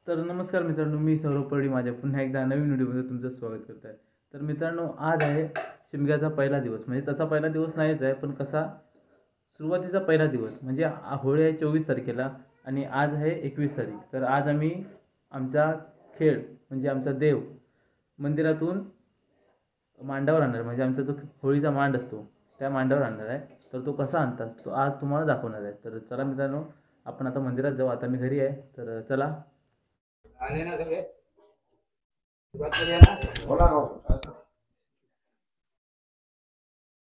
तर नमस्कार मित्रांनो, मी सौरभ परडी माझ्या पुन्हा एकदा नवीन व्हिडिओमध्ये तुमचं स्वागत करत आहे. तर मित्रांनो, आज आहे शिमग्याचा पहिला दिवस. म्हणजे तसा पहिला दिवस नाहीच आहे, पण कसा सुरुवातीचा पहिला दिवस. म्हणजे होळी आहे 24 तारखेला आणि आज आहे 21 तारीख. तर आज आम्ही आमचा खेळ म्हणजे आमचा देव मंदिरातून मांडावर आणणार. म्हणजे आमचा जो होळीचा मांड असतो त्या मांडावर आणणार आहे. तर तो कसा आणतात तो आज तुम्हाला दाखवणार आहे. तर चला मित्रांनो, आपण आता मंदिरात जाऊ. आता मी घरी आहे, तर चला. आले ना सगळे सुरुवात करूया ना. बोला ना.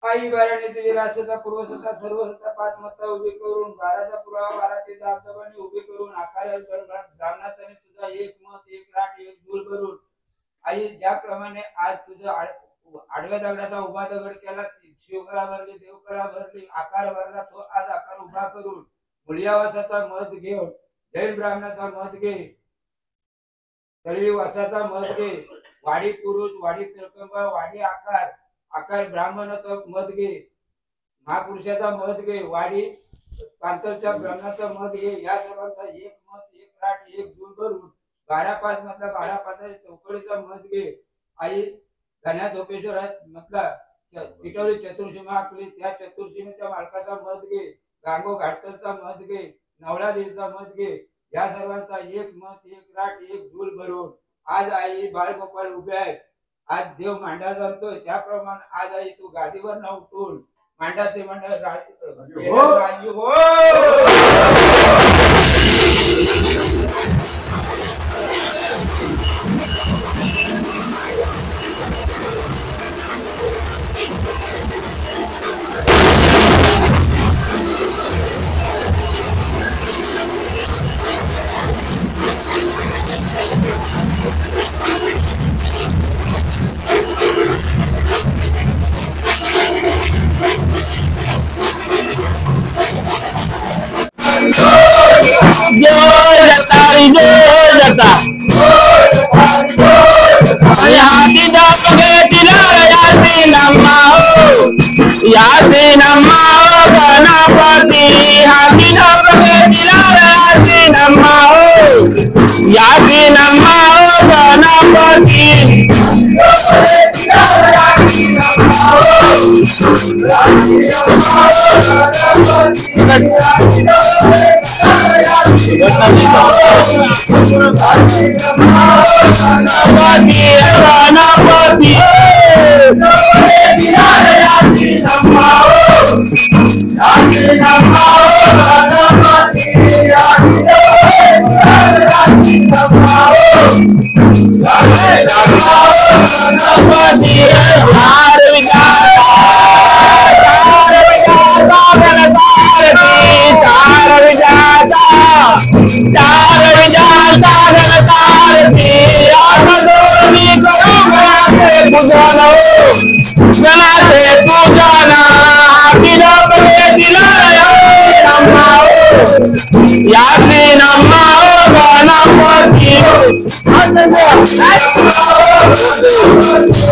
आई बाराने तुझी राष्ट्रता पूर्वसत्ता सर्वसत्ता पाच मत्ता उभी करून बाराचा पुरावा बाराचे दाबदाबाने उभी करून आकार ब्राह्मणाचा तुझा एक मत एक राट एक दूर करून आई ज्याप्रमाणे आज तुझं आडव्या दगडाचा उभा दगड केला, शिवकला भरली देवकला भरली आकार भरला, तो आज आकार उभा करून मूल्यावासाचा मत घेऊन जैन ब्राह्मणाचा मत घे, तळी वासाचा मत घे, वाडी पुरुष वाडी तिळकंबा वाडी आकार आकार ब्राह्मणाचा मत घे, महापुरुषाचा मत घे, वाडी कांतरच्या ब्राह्मणाचा मत घे. या सर्वांचा एक मत एक राट एक दूर करून 12-5 मधला 12-5 चौकडीचा मत घे. आई गण्या झोपेश्वर म्हटला टिटवली चतुर्सीमा आखली, त्या चतुर्सीमेच्या मालकाचा मत घे, गांगो घाटकरचा मत घे, नवला देवीचा मत घे. या सर्वांचा एक मत एक राट एक दूर भरून आज आई बाळगोपाळ उभे आहेत. आज देव मांडा जाणतोय, त्याप्रमाणे आज आई तू गादीवर न उठून मांडाचे मंडळ राजू हो.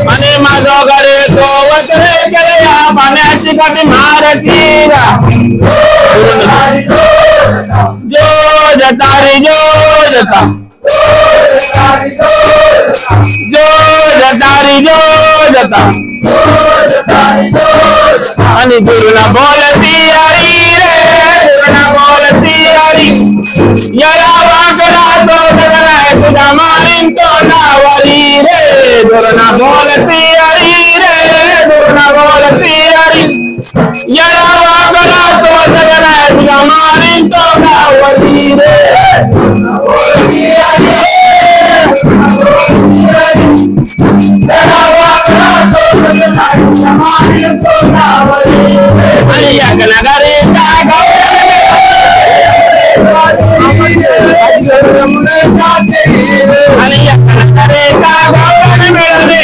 आणि माझ्याकडे सोबत केले या पाण्याची कटी मारती जो जता रे जो जता जो जता रे जो जता आणि गुरुला बोलती आई रे गुरुला बोलती आई याला वाकडा तो जगलाय तुझा मारीन तो नावरी रे गुरुला बोलती आई रे गुरुला बोलती आई याला वाकडा तो जगलाय तुझा मारीन तो नावरी रे आणि या नगरे आणि या नगरे मिळाले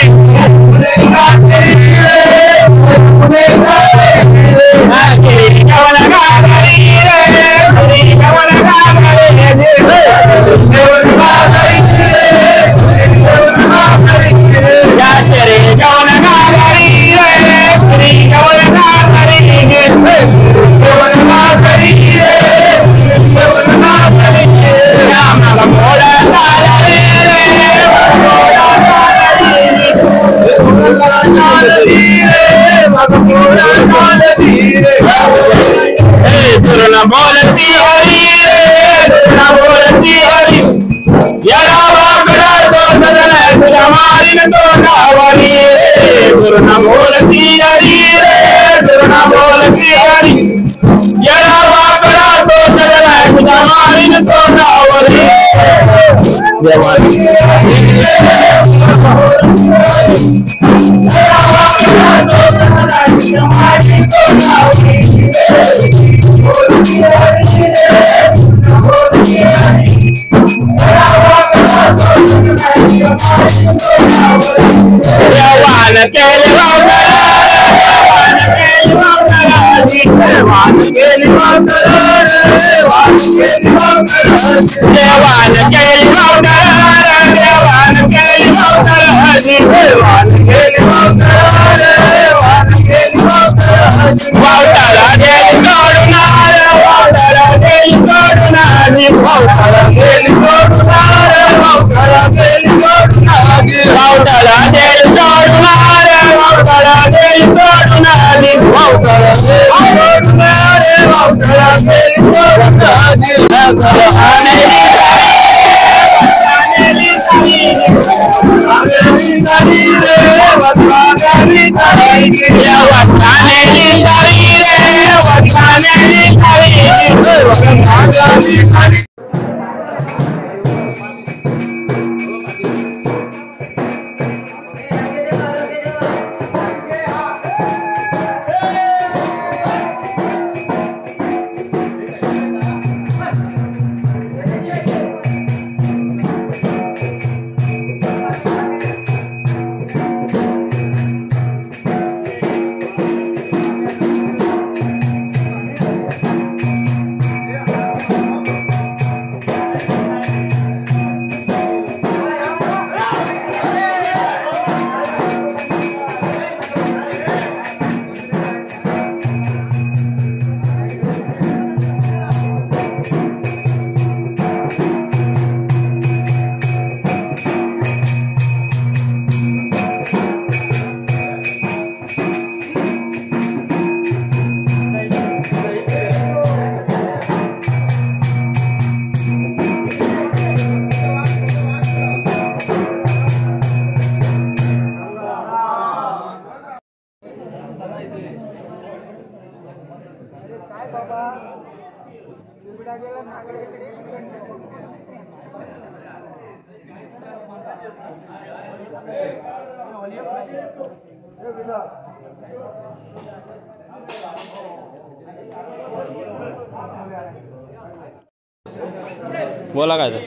बोला काय तर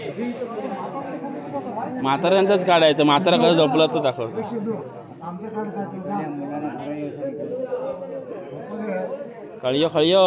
म्हाताऱ्यांचाच काढायचं. म्हातारा कसं झोपलं तर दाखव. खळियो खळियो